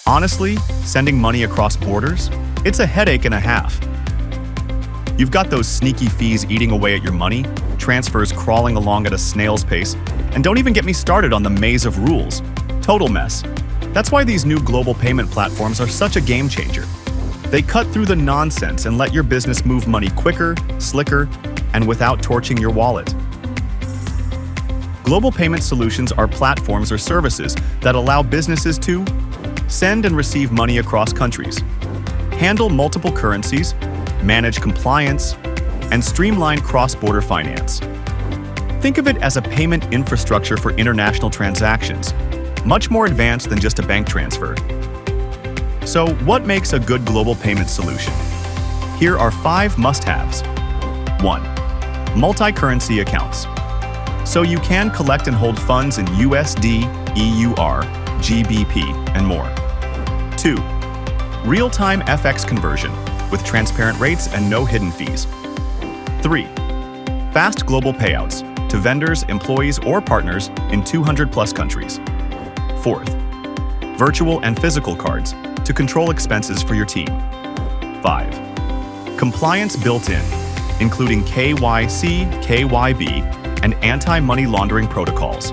Honestly, sending money across borders, it's a headache and a half. You've got those sneaky fees eating away at your money, transfers crawling along at a snail's pace, and don't even get me started on the maze of rules. Total mess. That's why these new global payment platforms are such a game changer. They cut through the nonsense and let your business move money quicker, slicker, and without torching your wallet. Global payment solutions are platforms or services that allow businesses to send and receive money across countries, handle multiple currencies, manage compliance, and streamline cross-border finance. Think of it as a payment infrastructure for international transactions, much more advanced than just a bank transfer. So, what makes a good global payment solution? Here are 5 must-haves. 1. Multi-currency accounts. So you can collect and hold funds in USD, EUR, GBP, and more. 2. Real-time FX conversion with transparent rates and no hidden fees. 3. Fast global payouts to vendors, employees, or partners in 200+ countries. 4th. Virtual and physical cards to control expenses for your team. 5. Compliance built in, including KYC, KYB, and anti-money laundering protocols.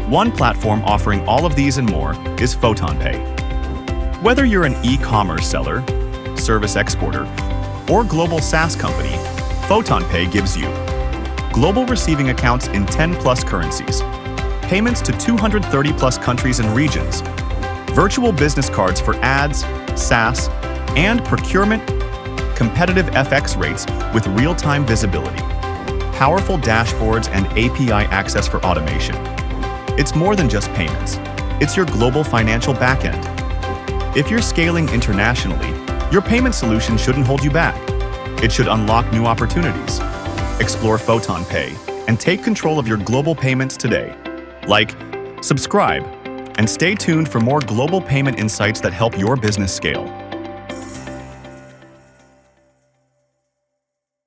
One platform offering all of these and more is PhotonPay. Whether you're an e-commerce seller, service exporter, or global SaaS company, PhotonPay gives you global receiving accounts in 10+ currencies, payments to 230+ countries and regions, virtual business cards for ads, SaaS, and procurement, competitive FX rates with real-time visibility, powerful dashboards and API access for automation. It's more than just payments. It's your global financial backend. If you're scaling internationally, your payment solution shouldn't hold you back. It should unlock new opportunities. Explore PhotonPay and take control of your global payments today. Like, subscribe, and stay tuned for more global payment insights that help your business scale.